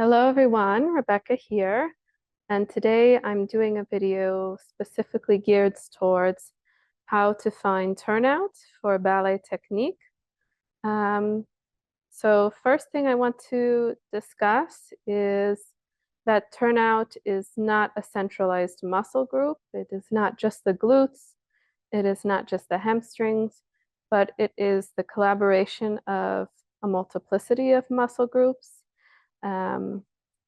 Hello everyone, Rebecca here, and today I'm doing a video specifically geared towards how to find turnout for ballet technique. So first thing I want to discuss is that turnout is not a centralized muscle group. It is not just the glutes, it is not just the hamstrings, but it is the collaboration of a multiplicity of muscle groups.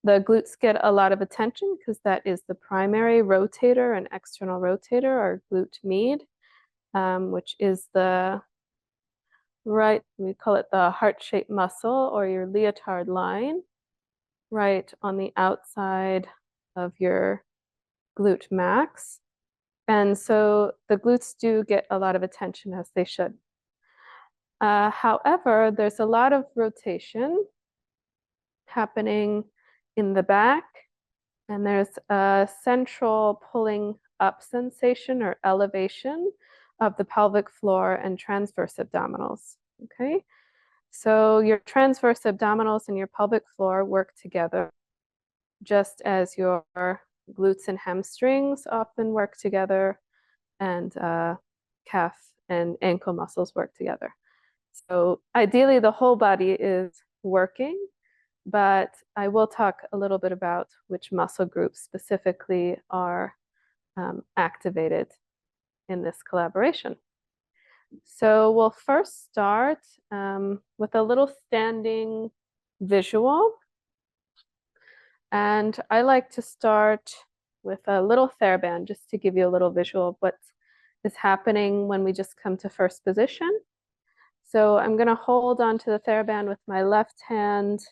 The glutes get a lot of attention because that is the primary rotator and external rotator, or glute med, which is we call it the heart-shaped muscle or your leotard line, right on the outside of your glute max. And so the glutes do get a lot of attention, as they should. However, there's a lot of rotation happening in the back, and there's a central pulling up sensation or elevation of the pelvic floor and transverse abdominals. Okay, so your transverse abdominals and your pelvic floor work together, just as your glutes and hamstrings often work together, and calf and ankle muscles work together. So ideally, the whole body is working, but I will talk a little bit about which muscle groups specifically are activated in this collaboration. So we'll first start with a little standing visual. And I like to start with a little TheraBand just to give you a little visual of what is happening when we just come to first position. So I'm going to hold onto the TheraBand with my left hand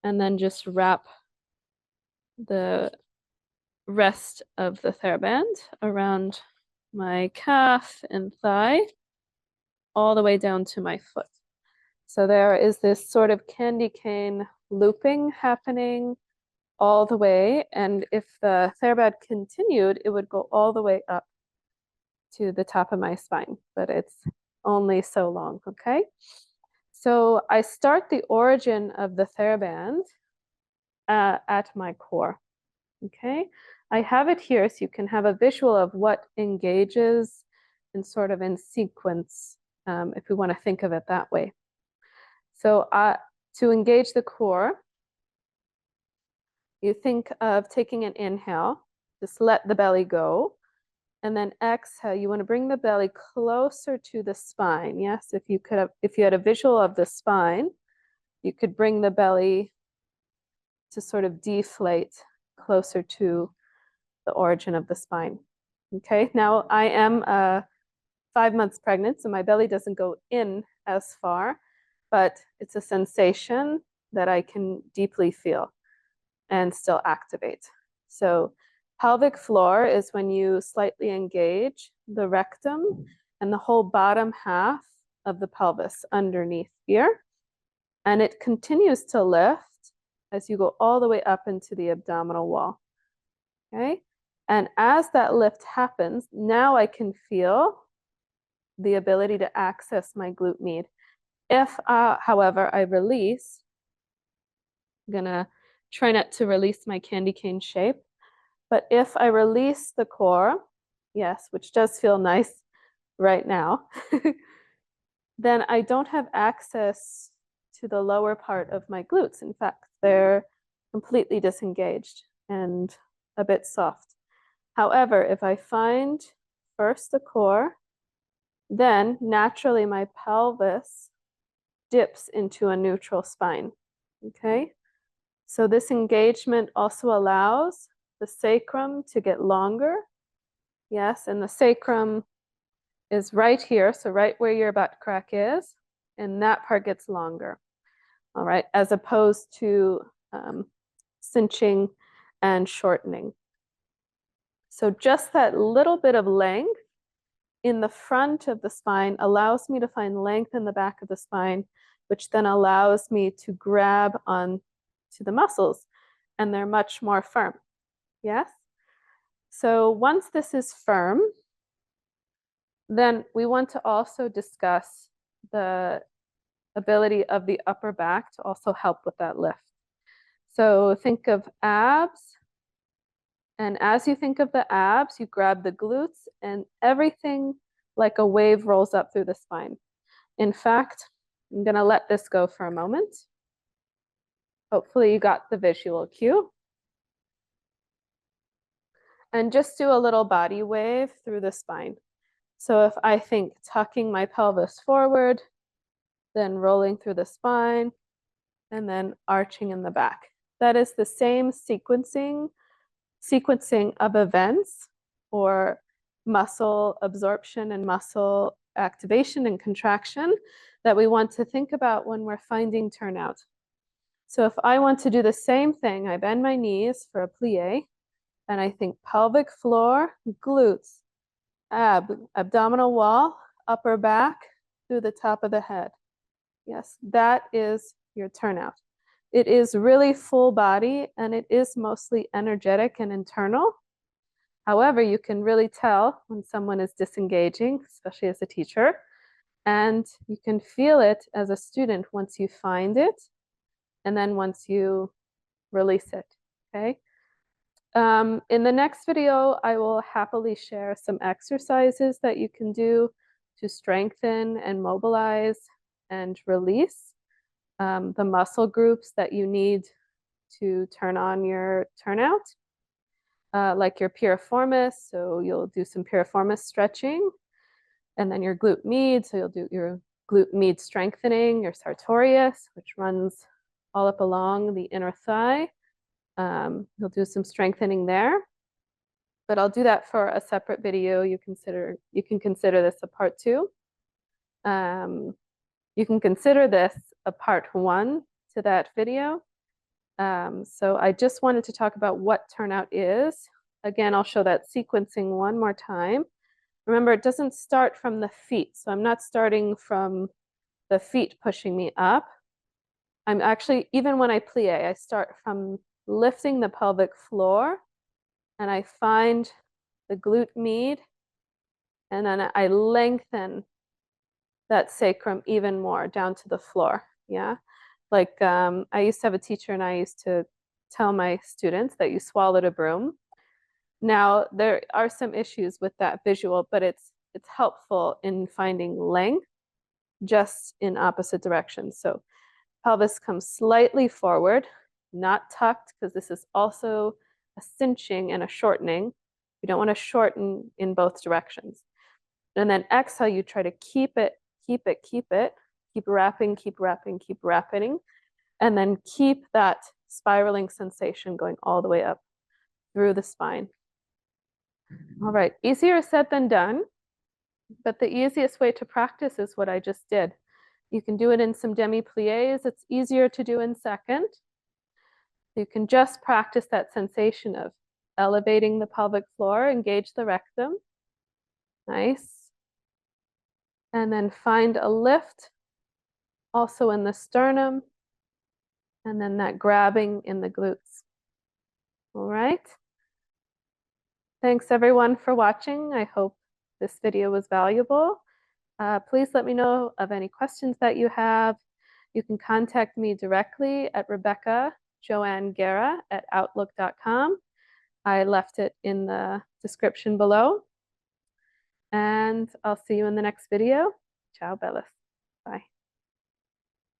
and then just wrap the rest of the TheraBand around my calf and thigh, all the way down to my foot. So there is this sort of candy cane looping happening all the way, and if the TheraBand continued, it would go all the way up to the top of my spine, but it's only so long, okay? So I start the origin of the TheraBand at my core, okay? I have it here so you can have a visual of what engages and sort of in sequence, if we want to think of it that way. So to engage the core, you think of taking an inhale, just let the belly go, and then exhale. You want to bring the belly closer to the spine. Yes, if you had a visual of the spine, you could bring the belly to sort of deflate closer to the origin of the spine. Okay, now I am 5 months pregnant, so my belly doesn't go in as far, but it's a sensation that I can deeply feel and still activate. So pelvic floor is when you slightly engage the rectum and the whole bottom half of the pelvis underneath here. And it continues to lift as you go all the way up into the abdominal wall. Okay? And as that lift happens, now I can feel the ability to access my glute med. If, however, I release, I'm gonna try not to release my candy cane shape, but if I release the core, yes, which does feel nice right now, then I don't have access to the lower part of my glutes. In fact, they're completely disengaged and a bit soft. However, if I find first the core, then naturally my pelvis dips into a neutral spine, okay? So this engagement also allows the sacrum to get longer. Yes, and the sacrum is right here, so right where your butt crack is, and that part gets longer, all right, as opposed to cinching and shortening. So just that little bit of length in the front of the spine allows me to find length in the back of the spine, which then allows me to grab on to the muscles, and they're much more firm. Yes? So once this is firm, then we want to also discuss the ability of the upper back to also help with that lift. So think of abs. And as you think of the abs, you grab the glutes and everything like a wave rolls up through the spine. In fact, I'm going to let this go for a moment. Hopefully you got the visual cue. And just do a little body wave through the spine. So if I think tucking my pelvis forward, then rolling through the spine, and then arching in the back. That is the same sequencing of events or muscle absorption and muscle activation and contraction that we want to think about when we're finding turnout. So if I want to do the same thing, I bend my knees for a plie, and I think pelvic floor, glutes, abdominal wall, upper back, through the top of the head. Yes, that is your turnout. It is really full body and it is mostly energetic and internal. However, you can really tell when someone is disengaging, especially as a teacher, and you can feel it as a student once you find it and then once you release it, okay? In the next video, I will happily share some exercises that you can do to strengthen and mobilize and release the muscle groups that you need to turn on your turnout, like your piriformis. So you'll do some piriformis stretching, and then your glute med. So you'll do your glute med strengthening, your sartorius, which runs all up along the inner thigh. You'll do some strengthening there, but I'll do that for a separate video. You can consider this a part 2. You can consider this a part 1 to that video. So I just wanted to talk about what turnout is. Again, I'll show that sequencing one more time. Remember, it doesn't start from the feet. So I'm not starting from the feet pushing me up. I'm actually, even when I plie, I start from lifting the pelvic floor and I find the glute med, and then I lengthen that sacrum even more down to the floor. Yeah, like I used to have a teacher and I used to tell my students that you swallowed a broom. Now there are some issues with that visual, but it's helpful in finding length just in opposite directions. So pelvis comes slightly forward, not tucked, because this is also a cinching and a shortening. You don't want to shorten in both directions. And then exhale, you try to keep it, keep wrapping, and then keep that spiraling sensation going all the way up through the spine. All right, easier said than done, but the easiest way to practice is what I just did. You can do it in some demi-pliés. It's easier to do in second. You can just practice that sensation of elevating the pelvic floor, engage the rectum. Nice. And then find a lift also in the sternum, and then that grabbing in the glutes. All right. Thanks everyone for watching. I hope this video was valuable. Please let me know of any questions that you have. You can contact me directly at rebecca.joanneguerra@outlook.com. I left it in the description below. And I'll see you in the next video. Ciao, Bellas.